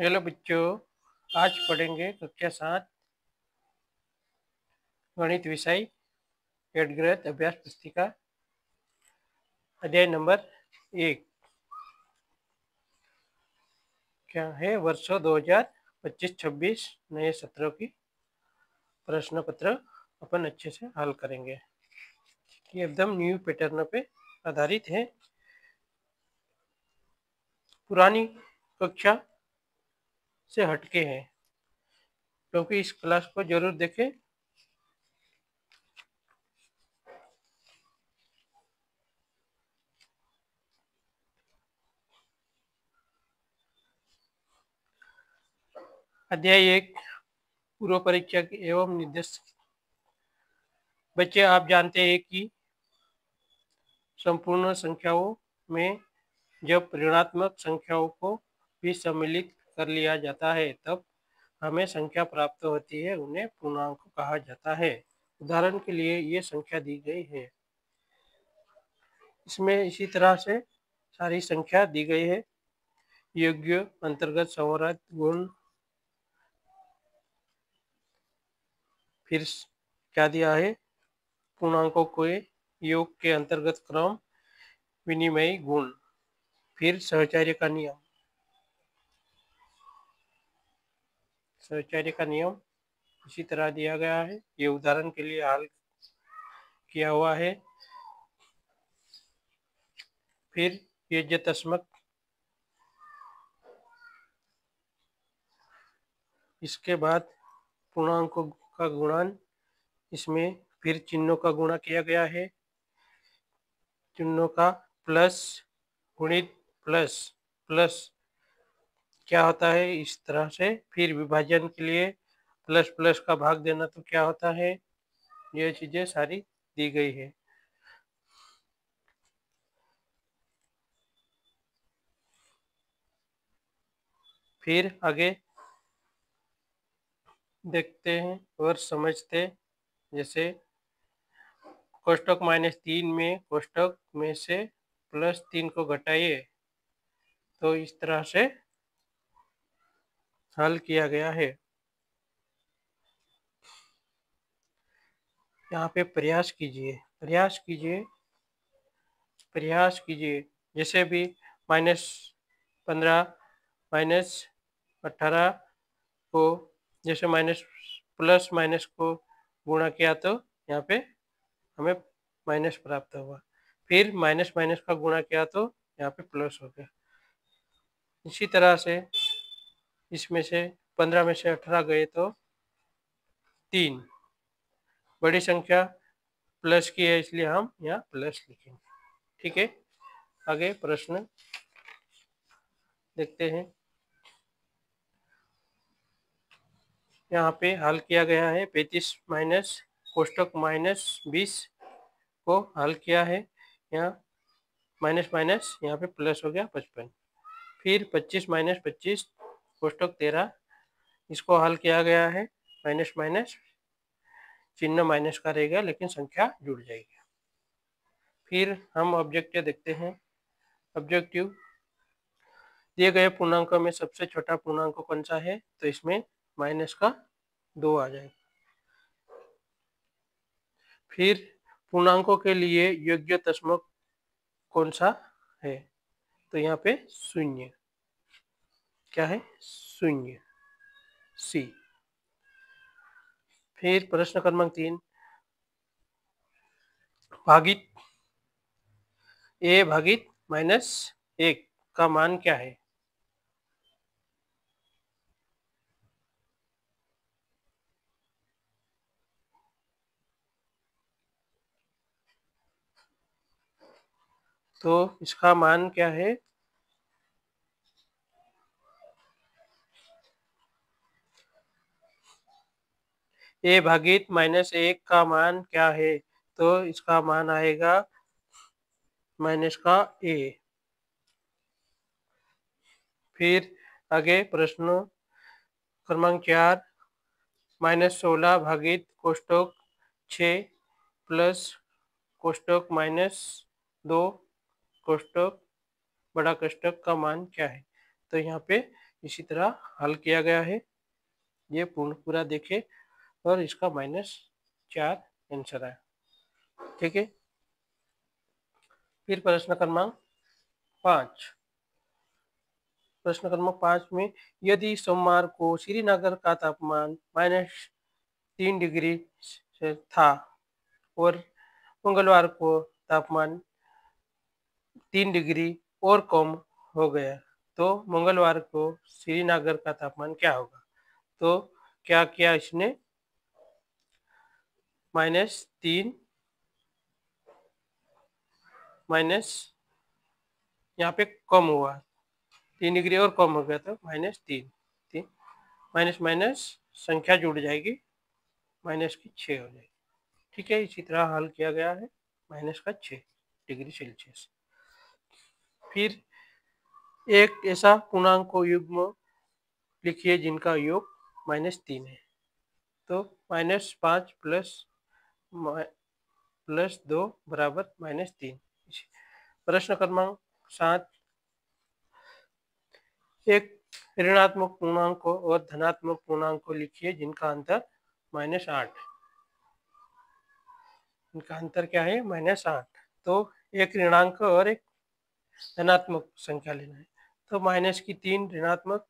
Hello बच्चों, आज पढ़ेंगे कक्षा 7 गणित विषय एडग्रथ अभ्यास पुस्तिका अध्याय नंबर 1। क्या है वर्षों 2025-26 नए सत्रों की प्रश्न पत्र अपन अच्छे से हल करेंगे। ये एकदम न्यू पैटर्न पे आधारित है। पुरानी कक्षा से हटके हैं, क्योंकि इस क्लास को जरूर देखें। अध्याय 1 पूर्व परीक्षा की एवं निर्देश। बच्चे, आप जानते हैं कि संपूर्ण संख्याओं में जब ऋणात्मक संख्याओं को भी सम्मिलित कर लिया जाता है तब हमें संख्या प्राप्त होती है, उन्हें पूर्णांक कहा जाता है। उदाहरण के लिए ये संख्या दी गई है, इसमें इसी तरह से सारी संख्या दी गई है। योग्य, अंतर्गत, संवर्त, गुण, फिर क्या दिया है, पूर्णांकों के योग के अंतर्गत क्रम, विनिमय गुण, फिर सहचार्य का नियम। सहचार्य का नियम इसी तरह दिया गया है। ये उदाहरण के लिए हल किया हुआ है। फिर योज्यतात्मक, इसके बाद पूर्णांकों का गुणन, इसमें फिर चिन्हों का गुणा किया गया है। चिन्हों का प्लस गुणित प्लस प्लस क्या होता है, इस तरह से। फिर विभाजन के लिए प्लस प्लस का भाग देना तो क्या होता है, ये चीजें सारी दी गई है। फिर आगे देखते हैं और समझते हैं। जैसे कोष्टक -3 में कोष्टक में से +3 को घटाइए, तो इस तरह से हल किया गया है। यहाँ पे प्रयास कीजिए, प्रयास कीजिए, प्रयास कीजिए। जैसे भी -15 -18 को जैसे प्लस माइनस को गुणा किया तो यहाँ पे हमें माइनस प्राप्त हुआ। फिर माइनस माइनस का गुणा किया तो यहाँ पे प्लस हो गया। इसी तरह से इसमें से 15 में से 18 गए तो 3। बड़ी संख्या प्लस की है, इसलिए हम यहाँ प्लस लिखेंगे। ठीक है, आगे प्रश्न देखते हैं। यहाँ पे हल किया गया है। 35 माइनस कोष्टक -20 को हल किया है। यहाँ माइनस माइनस यहाँ पे प्लस हो गया 55। फिर 25 - 25 कोष्टक 13, इसको हल किया गया है। माइनस माइनस चिन्ह माइनस का रहेगा, लेकिन संख्या जुड़ जाएगी। फिर हम ऑब्जेक्टिव देखते हैं। ऑब्जेक्टिव, दिए गए पूर्णांकों में सबसे छोटा पूर्णांक कौन सा है, तो इसमें माइनस का 2 आ जाएगा। फिर पूर्णांकों के लिए योग्य दशमलव कौन सा है, तो यहाँ पे 0। क्या है, 0, सी। फिर प्रश्न क्रमांक 3, भागित a भागित -1 का मान क्या है। तो इसका मान क्या है, a भागित -1 का मान क्या है, तो इसका मान आएगा माइनस का a। फिर आगे प्रश्न क्रमांक 4, -16 भागित कोष्टक 6 प्लस कोष्टक -2 कोष्टक बड़ा कोष्टक का मान क्या है, तो यहाँ पे इसी तरह हल किया गया है। ये पूरा देखे और इसका -4 आंसर है। ठीक है। फिर प्रश्न क्रमांक 5। प्रश्न क्रमांक 5 में यदि सोमवार को श्रीनगर का तापमान -3 डिग्री से था और मंगलवार को तापमान 3 डिग्री और कम हो गया, तो मंगलवार को श्रीनगर का तापमान क्या होगा? तो क्या किया इसने, -3 माइनस यहाँ पे कम हुआ, 3 डिग्री और कम हो गया, तो -3 माइनस माइनस संख्या जुड़ जाएगी, माइनस की 6 हो जाएगी। ठीक है, इसी तरह हल किया गया है, -6 डिग्री सेल्सियस। फिर एक ऐसा पूर्णांक को युग्म लिखिए जिनका योग -3 है। तो -5 प्लस 2 बराबर -3। प्रश्न क्रमांक 7। एक ऋणात्मक पूर्णांक को और धनात्मक पूर्णांक को लिखिए जिनका अंतर -8। इनका अंतर क्या है? -8। तो एक ऋणांक और एक धनात्मक संख्या लेना है। तो -3 ऋणात्मक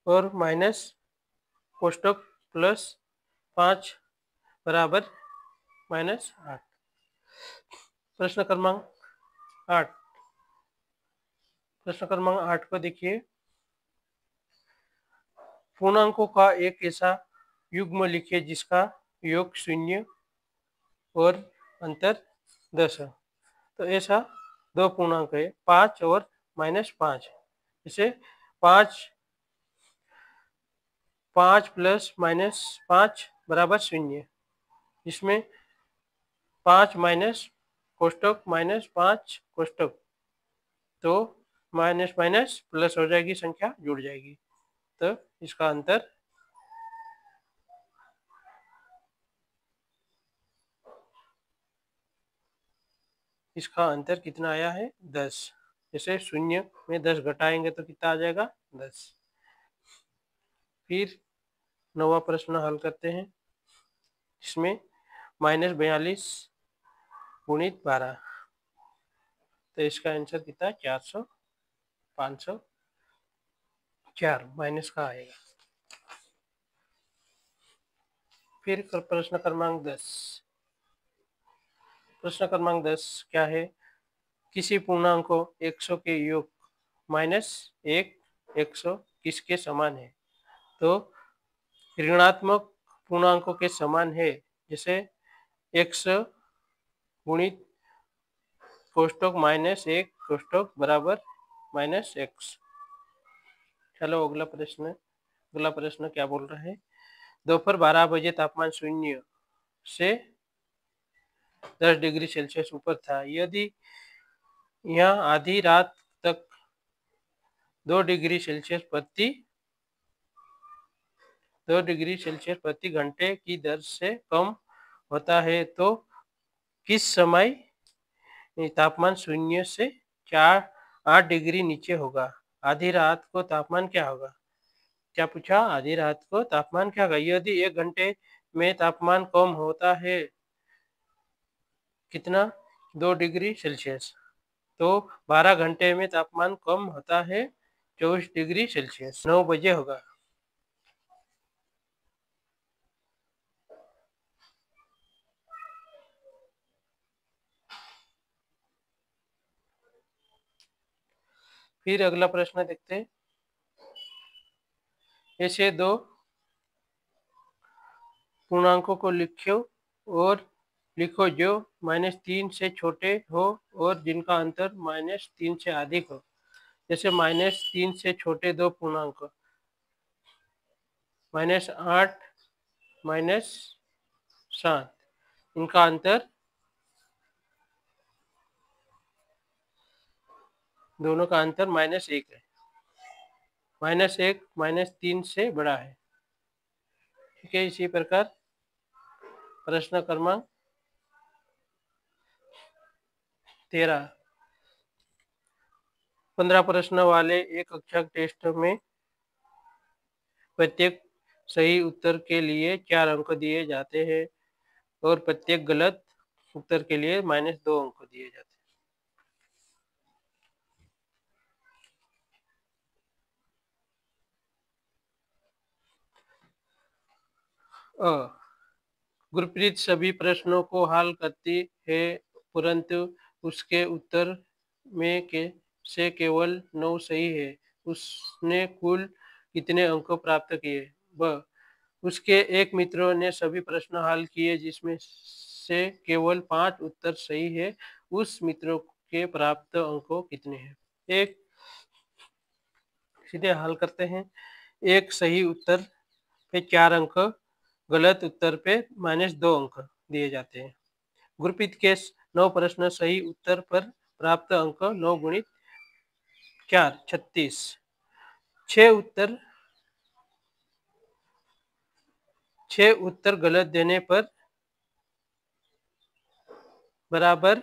और माइनस कोष्टक +5 बराबर -8। प्रश्न क्रमांक 8। प्रश्न क्रमांक 8 को देखिए, पूर्णांकों का एक ऐसा युग्म लिखिए जिसका योग 0 और अंतर 10 है। तो ऐसा दो पूर्णांक है, 5 और -5। इसे 5 प्लस -5 बराबर 0। इसमें 5 माइनस कोष्टक -5 कोष्टक, तो माइनस माइनस प्लस हो जाएगी, संख्या जुड़ जाएगी। तो इसका अंतर कितना आया है? 10। जैसे 0 में 10 घटाएंगे तो कितना आ जाएगा? 10। फिर 9वां प्रश्न हल करते हैं। इसमें -42 गुणित 12, तो इसका आंसर कितना? 400 504 माइनस का आएगा। फिर प्रश्न क्रमांक 10। प्रश्न क्रमांक 10 क्या है? किसी पूर्णांक को 100 के योग -1 100 किसके समान है? तो ऋणात्मक पूर्णांकों के समान है। जैसे x गुणित कोष्टक -1 कोष्टक बराबर -x। चलो अगला प्रश्न क्या बोल रहा है? दोपहर 12 बजे तापमान 0 से 10 डिग्री सेल्सियस ऊपर था। यदि यह आधी रात तक 2 डिग्री सेल्सियस प्रति घंटे की दर से कम होता है, तो किस समय तापमान 0 से 8 डिग्री नीचे होगा? आधी रात को तापमान क्या होगा? क्या पूछा? आधी रात को तापमान क्या होगा? यदि 1 घंटे में तापमान कम होता है कितना? 2 डिग्री सेल्सियस, तो 12 घंटे में तापमान कम होता है 24 डिग्री सेल्सियस। 9 बजे होगा। फिर अगला प्रश्न देखते हैं। ऐसे दो पूर्णांकों को लिखो जो -3 से छोटे हो और जिनका अंतर -3 से अधिक हो। जैसे -3 से छोटे दो पूर्णांक -8 -7, इनका अंतर, दोनों का अंतर -1 है। -1 -3 से बड़ा है। ठीक है, इसी प्रकार प्रश्न क्रमांक 13। 15 प्रश्न वाले एक कक्षा टेस्ट में प्रत्येक सही उत्तर के लिए 4 अंक दिए जाते हैं और प्रत्येक गलत उत्तर के लिए -2 अंक दिए जाते हैं। गुरप्रीत सभी प्रश्नों को हल करती है परंतु उसके उत्तर में से केवल 9 सही है। उसने कुल कितने अंक प्राप्त किए? ब उसके एक मित्र ने सभी प्रश्न हल किए जिसमें से केवल 5 उत्तर सही है। उस मित्र के प्राप्त अंक कितने हैं? एक सीधे हल करते हैं। एक सही उत्तर पे 4 अंक, गलत उत्तर पे -2 अंक दिए जाते हैं। गुरप्रीत के 9 प्रश्न सही उत्तर पर प्राप्त अंक 9 गुणित 4 36। 6 उत्तर गलत देने पर बराबर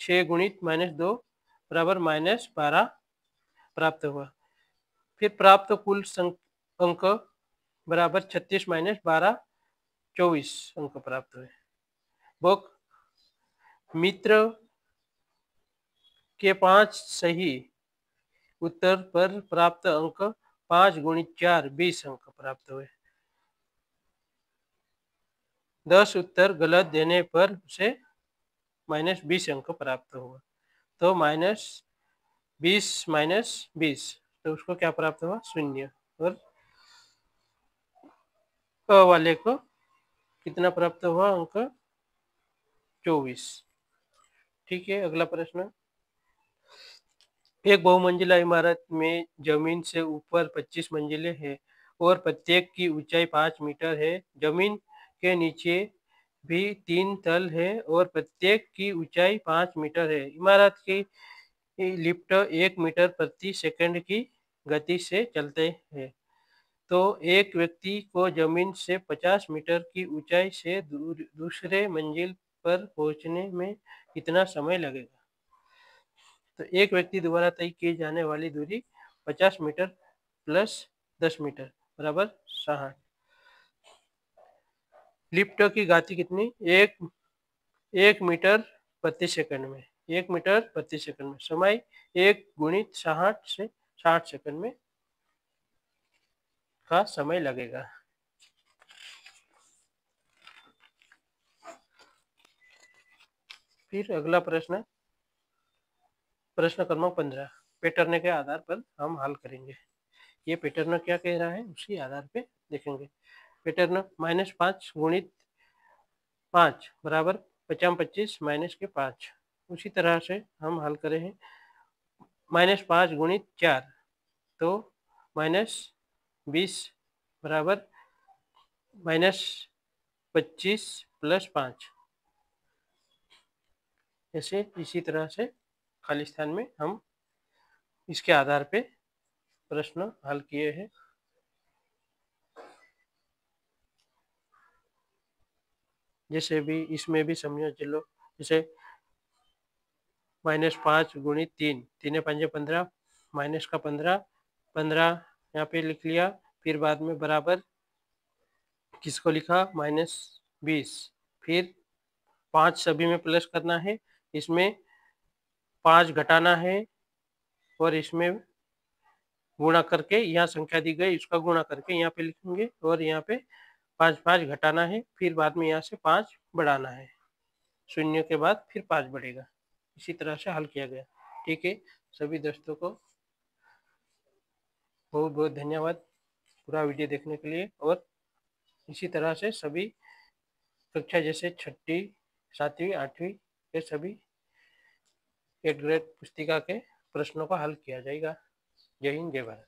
6 गुणित -2 बराबर -12 प्राप्त हुआ। फिर प्राप्त कुल अंक बराबर 36 - 12 24 अंक प्राप्त हुए। वो मित्र के 5 सही उत्तर पर प्राप्त अंक 5 गुणित 4 20 अंक प्राप्त हुए। 10 उत्तर गलत देने पर उसे -20 अंक प्राप्त हुआ। तो -20 - 20 तो उसको क्या प्राप्त हुआ? 0। और अ वाले को कितना प्राप्त हुआ अंक? 24। ठीक है, अगला प्रश्न। एक बहुमंजिला इमारत में जमीन से ऊपर 25 मंजिलें हैं और प्रत्येक की ऊंचाई 5 मीटर है। जमीन के नीचे भी 3 तल है और प्रत्येक की ऊंचाई 5 मीटर है। इमारत की लिफ्ट 1 मीटर प्रति सेकंड की गति से चलते हैं। तो एक व्यक्ति को जमीन से 50 मीटर की ऊंचाई से दूसरे मंजिल पर पहुंचने में कितना समय लगेगा? तो एक व्यक्ति द्वारा तय की जाने वाली दूरी 50 मीटर प्लस 10 मीटर बराबर 60। लिफ्ट की गति कितनी? 1 मीटर प्रति सेकंड में। 1 मीटर प्रति सेकंड में समय 1 गुणित 60 से 60 सेकंड में का समय लगेगा। फिर अगला प्रश्न, प्रश्न क्रमांक 15 पैटर्न के आधार पर हम हल करेंगे। ये पैटर्न क्या कह रहा है उसी आधार पे देखेंगे। पैटर्न -5 गुणित 5 बराबर 50 25 माइनस के 5। उसी तरह से हम हल करें हैं। -5 गुणित 4 तो -20 बराबर -25 प्लस 5। ऐसे इसी तरह से खाली स्थान में हम इसके आधार पे प्रश्न हल किए हैं। जैसे भी इसमें भी समझो, चलो जैसे -5 गुणित 3, 3 5 15 माइनस का 15 यहाँ पे लिख लिया। फिर बाद में बराबर किसको लिखा? -20। फिर 5 सभी में प्लस करना है, इसमें 5 घटाना है और इसमें गुणा करके यहाँ संख्या दी गई इसका गुणा करके यहाँ पे लिखेंगे और यहाँ पे 5 5 घटाना है। फिर बाद में यहाँ से 5 बढ़ाना है, शून्य के बाद फिर 5 बढ़ेगा। इसी तरह से हल किया गया। ठीक है, सभी दोस्तों को बहुत बहुत धन्यवाद पूरा वीडियो देखने के लिए। और इसी तरह से सभी कक्षा जैसे 6ठी 7वीं 8वीं के सभी 8 ग्रेड पुस्तिका के प्रश्नों का हल किया जाएगा। जय हिंद, जय भारत।